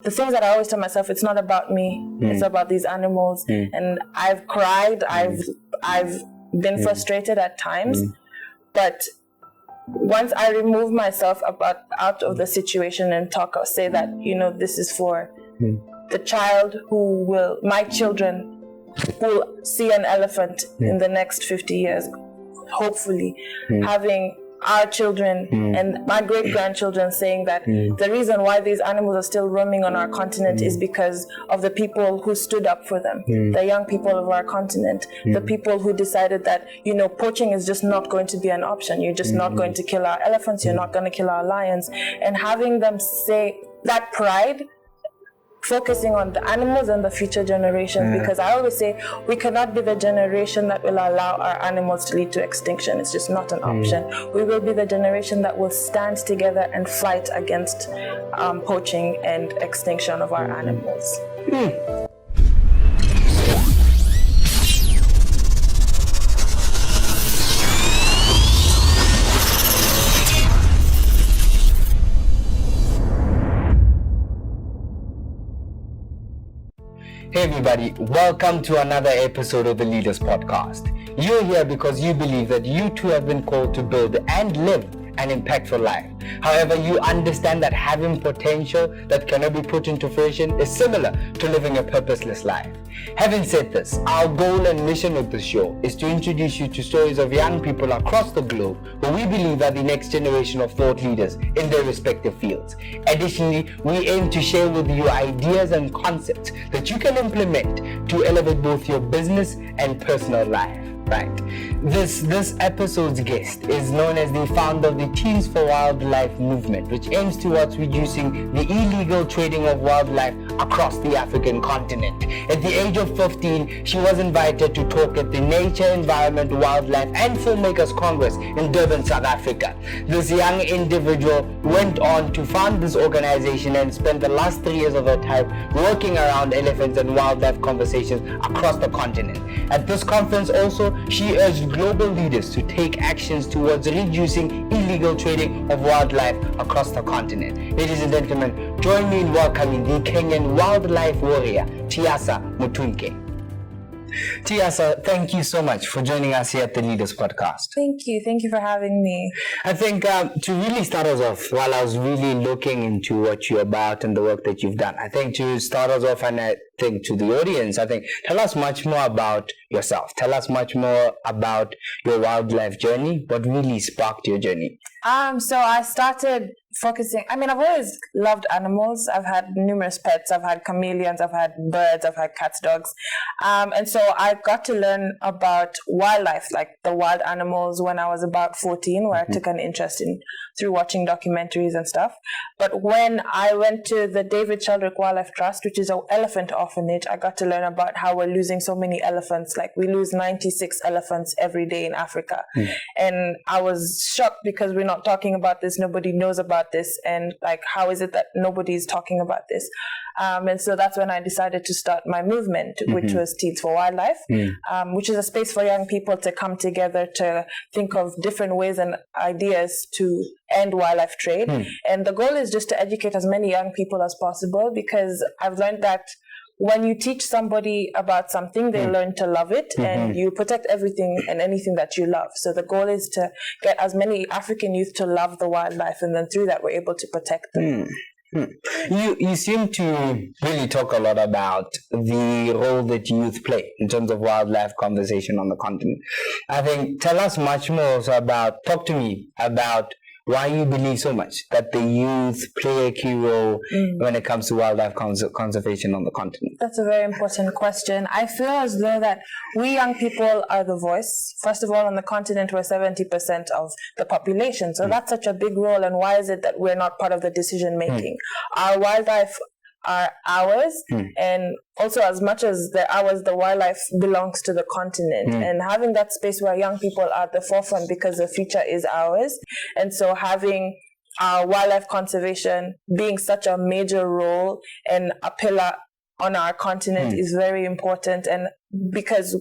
the things that I always tell myself, it's not about me, it's about these animals. And I've cried, I've been frustrated at times, but once I remove myself out of the situation and say that, this is for the child my children will see an elephant in the next 50 years, hopefully, having our children and my great-grandchildren saying that the reason why these animals are still roaming on our continent is because of the people who stood up for them, the young people of our continent, the people who decided that, poaching is just not going to be an option. You're just not going to kill our elephants, you're not going to kill our lions. And having them say that pride, focusing on the animals and the future generations, because I always say we cannot be the generation that will allow our animals to lead to extinction. It's just not an option. We will be the generation that will stand together and fight against poaching and extinction of our animals. Hey everybody, welcome to another episode of the Leaders Podcast. You're here because you believe that you too have been called to build and live an impactful life. However, you understand that having potential that cannot be put into fruition is similar to living a purposeless life. Having said this, our goal and mission with this show is to introduce you to stories of young people across the globe who we believe are the next generation of thought leaders in their respective fields. Additionally, we aim to share with you ideas and concepts that you can implement to elevate both your business and personal life. Right. This episode's guest is known as the founder of the Teens for Wildlife movement, which aims towards reducing the illegal trading of wildlife across the African continent. At the age of 15, she was invited to talk at the Nature, Environment, Wildlife and Filmmakers Congress in Durban, South Africa. This young individual went on to found this organization and spent the last 3 years of her time working around elephants and wildlife conversations across the continent. At this conference also, she urged global leaders to take actions towards reducing illegal trading of wildlife across the continent. Ladies and gentlemen, join me in welcoming the Kenyan wildlife warrior, Tiassa Mutunkei. Tiassa, thank you so much for joining us here at the Leaders Podcast. Thank you for having me. I think to really start us off, while I was really looking into what you're about and the work that you've done, I think to start us off, and I think to the audience, tell us much more about yourself. Tell us much more about your wildlife journey. What really sparked your journey? So I started focusing, I've always loved animals. I've had numerous pets. I've had chameleons, I've had birds, I've had cats, dogs. And so I got to learn about wildlife, like the wild animals, when I was about 14, where I took an interest through watching documentaries and stuff. But when I went to the David Sheldrick Wildlife Trust, which is an elephant orphanage, I got to learn about how we're losing so many elephants. Like we lose 96 elephants every day in Africa. And I was shocked because we're not talking about this. Nobody knows about this. And like, how is it that nobody's talking about this? And so that's when I decided to start my movement, which was Teens for Wildlife, which is a space for young people to come together to think of different ways and ideas to end wildlife trade. And the goal is just to educate as many young people as possible, because I've learned that when you teach somebody about something, they learn to love it, and you protect everything and anything that you love. So the goal is to get as many African youth to love the wildlife, and then through that we're able to protect them. You seem to really talk a lot about the role that youth play in terms of wildlife conversation on the continent. I think tell us much more talk to me about why you believe so much that the youth play a key role when it comes to wildlife conservation on the continent. That's a very important question. I feel as though that we young people are the voice. First of all, on the continent, we're 70% of the population. So that's such a big role. And why is it that we're not part of the decision making? Our wildlife are ours, and also as much as they're ours, the wildlife belongs to the continent. And having that space where young people are at the forefront, because the future is ours. And so having our wildlife conservation being such a major role and a pillar on our continent is very important. And because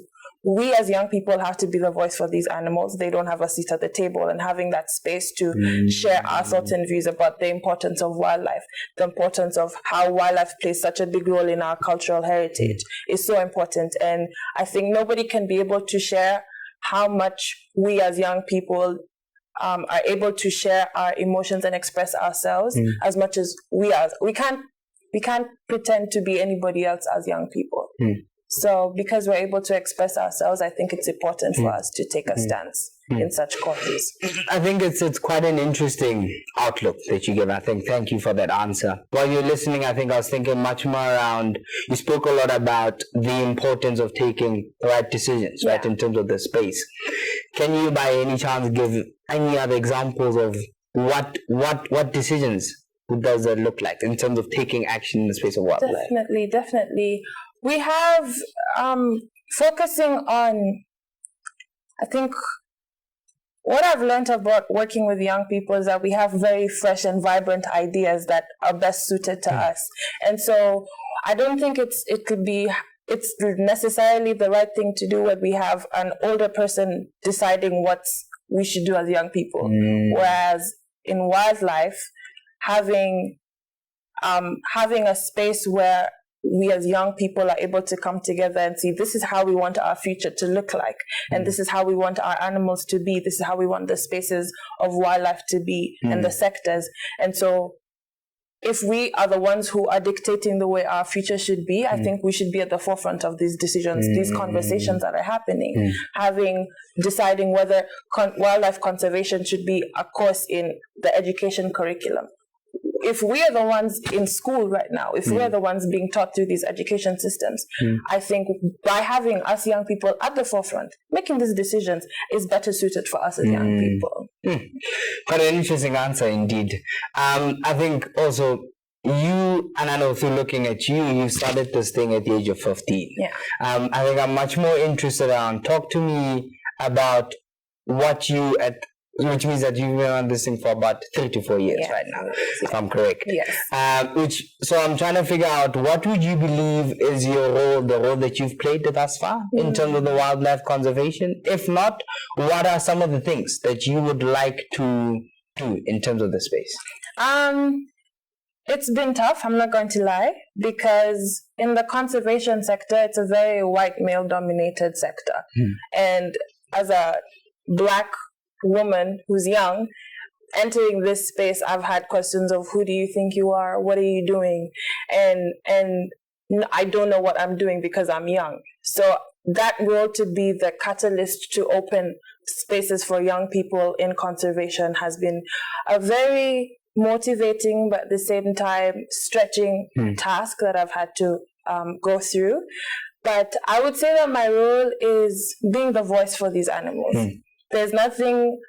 we as young people have to be the voice for these animals. They don't have a seat at the table, and having that space to share our thoughts and views about the importance of wildlife, the importance of how wildlife plays such a big role in our cultural heritage is so important. And I think nobody can be able to share how much we as young people are able to share our emotions and express ourselves as much as we are. We can't pretend to be anybody else as young people. So because we're able to express ourselves, I think it's important for us to take a stance in such causes. I think it's quite an interesting outlook that you give. I think thank you for that answer. While you're listening, I think I was thinking much more around, you spoke a lot about the importance of taking the right decisions, right, in terms of the space. Can you by any chance give any other examples of what decisions does it look like in terms of taking action in the space of wildlife? Definitely. We have focusing on, I think, what I've learned about working with young people is that we have very fresh and vibrant ideas that are best suited to us. And so I don't think it's necessarily the right thing to do when we have an older person deciding what we should do as young people. Whereas in wildlife, having a space where we as young people are able to come together and see, this is how we want our future to look like, and this is how we want our animals to be, this is how we want the spaces of wildlife to be, and the sectors. And so if we are the ones who are dictating the way our future should be, I think we should be at the forefront of these decisions, these conversations that are happening, deciding whether wildlife conservation should be a course in the education curriculum. If we are the ones in school right now, if we are the ones being taught through these education systems, I think by having us young people at the forefront, making these decisions is better suited for us as young people. Quite an interesting answer indeed. I think also you, and I know through looking at you, you started this thing at the age of 15. I think I'm much more interested in, talk to me about what you which means that you've been on this thing for about 3 to 4 years right now, if I'm correct. So I'm trying to figure out, what would you believe is your role, the role that you've played thus far in terms of the wildlife conservation? If not, what are some of the things that you would like to do in terms of the space? It's been tough, I'm not going to lie, because in the conservation sector, it's a very white male-dominated sector. And as a Black woman who's young, entering this space, I've had questions of, who do you think you are? What are you doing? And I don't know what I'm doing because I'm young. So that role to be the catalyst to open spaces for young people in conservation has been a very motivating, but at the same time stretching task that I've had to go through. But I would say that my role is being the voice for these animals. There's nothing,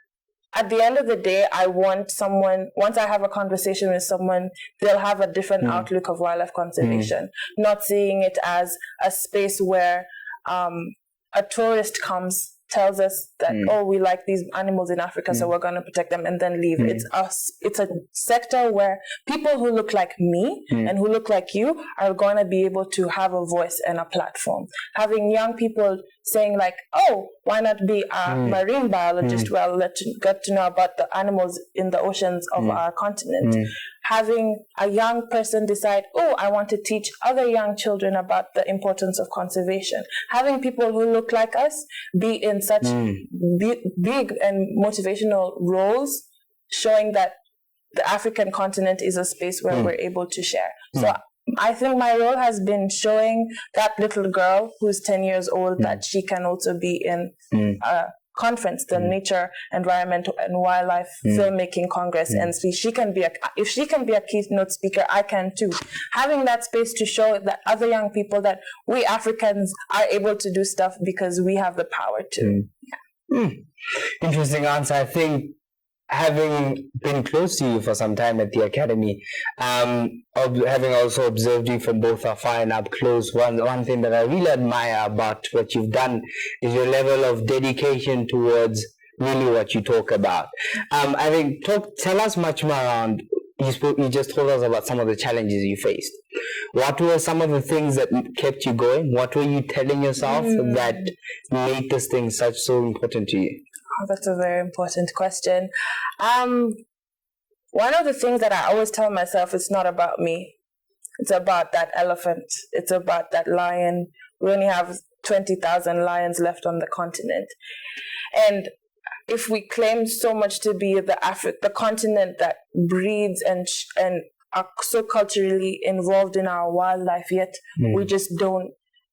at the end of the day, I want someone, once I have a conversation with someone, they'll have a different outlook of wildlife conservation, not seeing it as a space where a tourist comes, tells us that, oh, we like these animals in Africa, so we're going to protect them, and then leave. It's a sector where people who look like me and who look like you are going to be able to have a voice and a platform. Having young people saying like, oh, why not be a marine biologist? Well, let's get to know about the animals in the oceans of our continent. Having a young person decide, oh, I want to teach other young children about the importance of conservation. Having people who look like us be in such big and motivational roles, showing that the African continent is a space where we're able to share. So I think my role has been showing that little girl who's 10 years old that she can also be in a conference, the Nature, Environment and Wildlife Filmmaking Congress, and see if she can be a keynote speaker, I can too. Having that space to show that other young people that we Africans are able to do stuff because we have the power to. Interesting answer. I think, having been close to you for some time at the academy, having also observed you from both afar and up close, one thing that I really admire about what you've done is your level of dedication towards really what you talk about. I think, tell us much more around you just told us about some of the challenges you faced. What were some of the things that kept you going? What were you telling yourself that made this thing so important to you? Oh, that's a very important question. One of the things that I always tell myself, it's not about me. It's about that elephant. It's about that lion. We only have 20,000 lions left on the continent. And if we claim so much to be the continent that breeds and are so culturally involved in our wildlife, yet we just don't.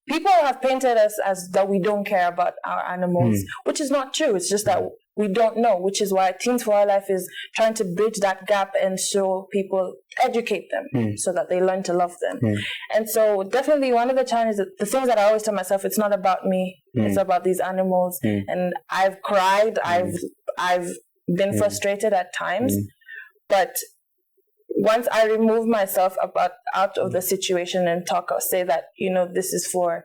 People have painted us as that we don't care about our animals, which is not true. It's just that we don't know, which is why Teens for Wildlife is trying to bridge that gap and show people, educate them so that they learn to love them. And so definitely one of the challenges, the things that I always tell myself, it's not about me, it's about these animals. And I've cried, I've been frustrated at times, but once I remove myself out of the situation and say that, this is for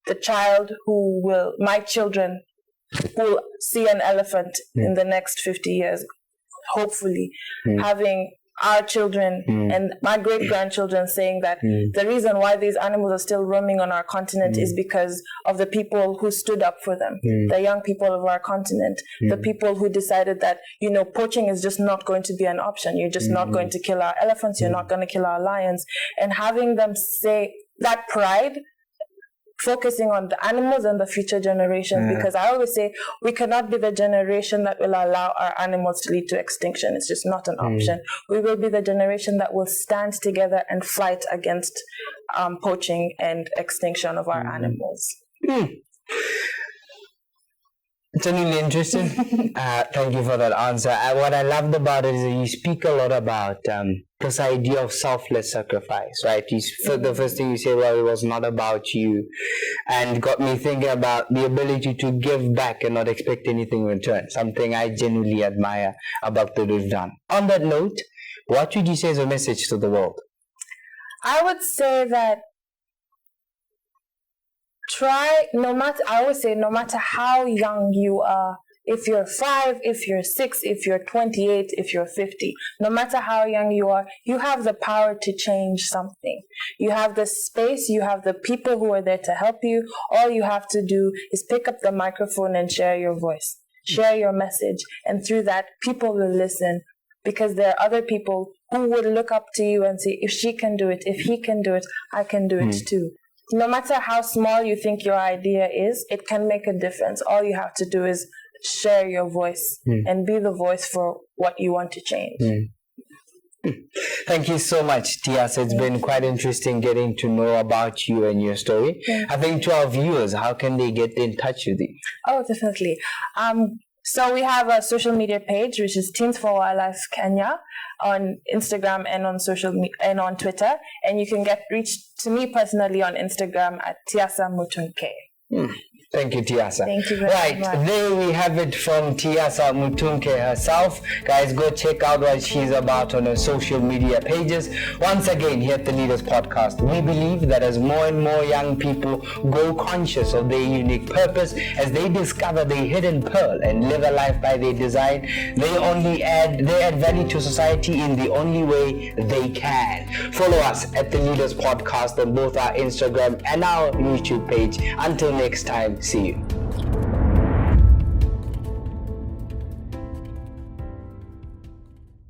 the child my children who will see an elephant in the next 50 years, hopefully, having our children and my great-grandchildren saying that the reason why these animals are still roaming on our continent is because of the people who stood up for them, the young people of our continent, the people who decided that, poaching is just not going to be an option. You're just not going to kill our elephants. You're not going to kill our lions. And having them say that pride, focusing on the animals and the future generations, because I always say we cannot be the generation that will allow our animals to lead to extinction. It's just not an option. We will be the generation that will stand together and fight against poaching and extinction of our animals. It's really interesting. Thank you for that answer. What I loved about it is that you speak a lot about this idea of selfless sacrifice, right? The first thing you say, well, it was not about you, and got me thinking about the ability to give back and not expect anything in return, something I genuinely admire about what you've done. On that note, what would you say is a message to the world? I would say that I always say, no matter how young you are, if you're 5, if you're 6, if you're 28, if you're 50, no matter how young you are, you have the power to change something. You have the space, you have the people who are there to help you. All you have to do is pick up the microphone and share your voice, share your message. And through that, people will listen, because there are other people who would look up to you and say, if she can do it, if he can do it, I can do it too. No matter how small you think your idea is, it can make a difference. All you have to do is share your voice and be the voice for what you want to change. Thank you so much, Tiassa. It's been quite interesting getting to know about you and your story. I think to our viewers, how can they get in touch with you? Oh, definitely. So we have a social media page, which is Teens for Wildlife Kenya, on Instagram and on on Twitter, and you can reach to me personally on Instagram at Tiassa Mutunkei. Thank you, Tiassa. Thank you very much. Right, there we have it from Tiassa Mutunkei herself. Guys, go check out what she's about on her social media pages. Once again, here at the Leaders Podcast, we believe that as more and more young people grow conscious of their unique purpose, as they discover their hidden pearl and live a life by their design, they add value to society in the only way they can. Follow us at the Leaders Podcast on both our Instagram and our YouTube page. Until next time, see you.